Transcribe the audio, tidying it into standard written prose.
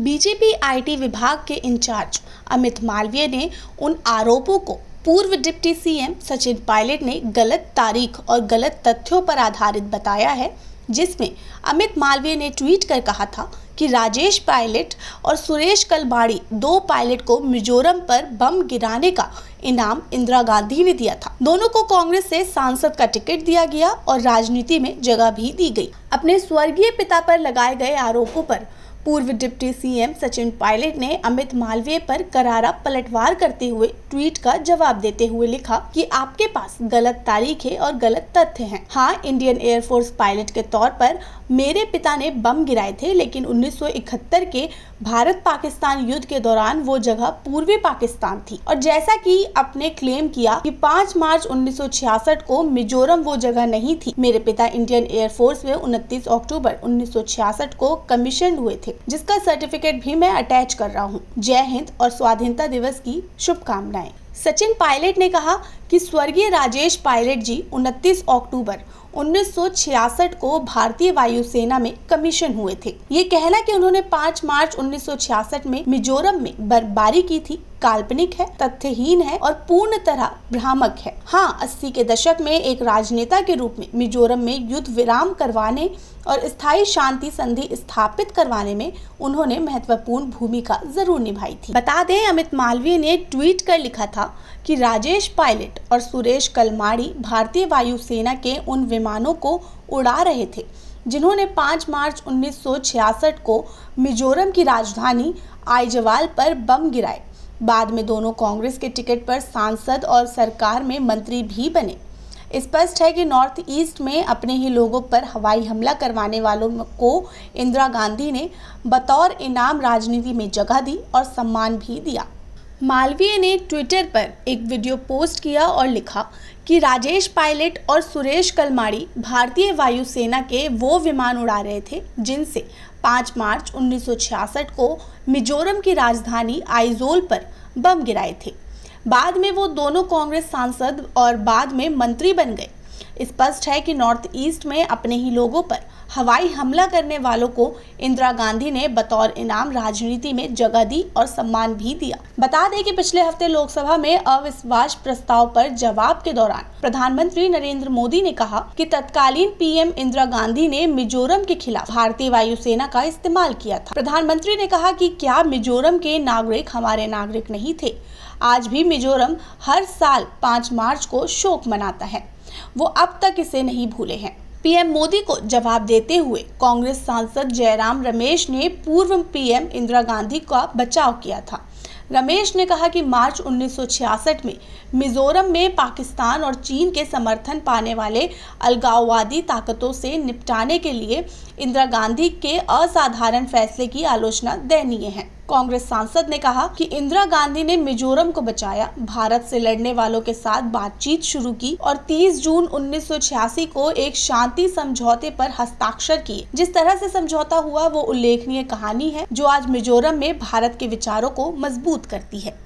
BJP IT विभाग के in charge Amit Malviya ने उन आरोपों को पूर्व डिप्टी सीएम सचिन पायलट ने गलत तारीख और गलत तथ्यों पर आधारित बताया है, जिसमें अमित मालवीय ने ट्वीट कर कहा था कि राजेश पायलट और सुरेश कलमाड़ी दो पायलट को मिजोरम पर बम गिराने का इनाम इंदिरा गांधी ने दिया था। दोनों को कांग्रेस से सांसद का टिकट दिया गया और राजनीति में जगह भी दी गई। अपने स्वर्गीय पिता पर लगाए गए आरोपों पर पूर्व डिप्टी सीएम सचिन पायलट ने अमित मालवीय पर करारा पलटवार करते हुए ट्वीट का जवाब देते हुए लिखा कि आपके पास गलत तारीखें और गलत तथ्य हैं। हाँ, इंडियन एयरफोर्स पायलट के तौर पर मेरे पिता ने बम गिराए थे, लेकिन 1971 के भारत पाकिस्तान युद्ध के दौरान वो जगह पूर्वी पाकिस्तान थी। और जैसा कि आपने क्लेम किया कि 5 मार्च 1966 को मिजोरम वो जगह नहीं थी, मेरे पिता इंडियन एयरफोर्स में 29 अक्टूबर 1966 को कमीशन हुए थे, जिसका सर्टिफिकेट भी मैं अटैच कर रहा हूँ। जय हिंद और स्वाधीनता दिवस की शुभकामनाएं। सचिन पायलट ने कहा कि स्वर्गीय राजेश पायलट जी 29 अक्टूबर 1966 को भारतीय वायुसेना में कमीशन हुए थे। ये कहना कि उन्होंने 5 मार्च 1966 में मिजोरम में बर्फबारी की थी काल्पनिक है, तथ्यहीन है और पूर्ण तरह भ्रामक है। हाँ, 80 के दशक में एक राजनेता के रूप में मिजोरम में युद्ध विराम करवाने और स्थायी शांति संधि स्थापित करवाने में उन्होंने महत्वपूर्ण भूमिका जरूर निभाई थी। बता दें, अमित मालवीय ने ट्वीट कर लिखा था कि राजेश पायलट और सुरेश कलमाड़ी भारतीय वायुसेना के उन विमानों को उड़ा रहे थे जिन्होंने 5 मार्च 1966 को मिजोरम की राजधानी आइजवाल पर बम गिराए। बाद में दोनों कांग्रेस के टिकट पर सांसद और सरकार में मंत्री भी बने। स्पष्ट है कि नॉर्थ ईस्ट में अपने ही लोगों पर हवाई हमला करवाने वालों को इंदिरा गांधी ने बतौर इनाम राजनीति में जगह दी और सम्मान भी दिया। मालवीय ने ट्विटर पर एक वीडियो पोस्ट किया और लिखा कि राजेश पायलट और सुरेश कलमाड़ी भारतीय वायुसेना के वो विमान उड़ा रहे थे जिनसे 5 मार्च 1966 को मिजोरम की राजधानी आइजोल पर बम गिराए थे। बाद में वो दोनों कांग्रेस सांसद और बाद में मंत्री बन गए। स्पष्ट है कि नॉर्थ ईस्ट में अपने ही लोगों पर हवाई हमला करने वालों को इंदिरा गांधी ने बतौर इनाम राजनीति में जगह दी और सम्मान भी दिया। बता दें कि पिछले हफ्ते लोकसभा में अविश्वास प्रस्ताव पर जवाब के दौरान प्रधानमंत्री नरेंद्र मोदी ने कहा कि तत्कालीन पीएम इंदिरा गांधी ने मिजोरम के खिलाफ भारतीय वायुसेना का इस्तेमाल किया था। प्रधानमंत्री ने कहा कि क्या मिजोरम के नागरिक हमारे नागरिक नहीं थे? आज भी मिजोरम हर साल 5 मार्च को शोक मनाता है। वो अब तक इसे नहीं भूले हैं। पीएम मोदी को जवाब देते हुए कांग्रेस सांसद जयराम रमेश ने पूर्व पीएम इंदिरा गांधी का बचाव किया था। रमेश ने कहा कि मार्च 1966 में मिजोरम में पाकिस्तान और चीन के समर्थन पाने वाले अलगाववादी ताकतों से निपटाने के लिए इंदिरा गांधी के असाधारण फैसले की आलोचना दयनीय है। कांग्रेस सांसद ने कहा कि इंदिरा गांधी ने मिजोरम को बचाया, भारत से लड़ने वालों के साथ बातचीत शुरू की और 30 जून 1986 को एक शांति समझौते पर हस्ताक्षर किए। जिस तरह से समझौता हुआ वो उल्लेखनीय कहानी है जो आज मिजोरम में भारत के विचारों को मजबूत करती है।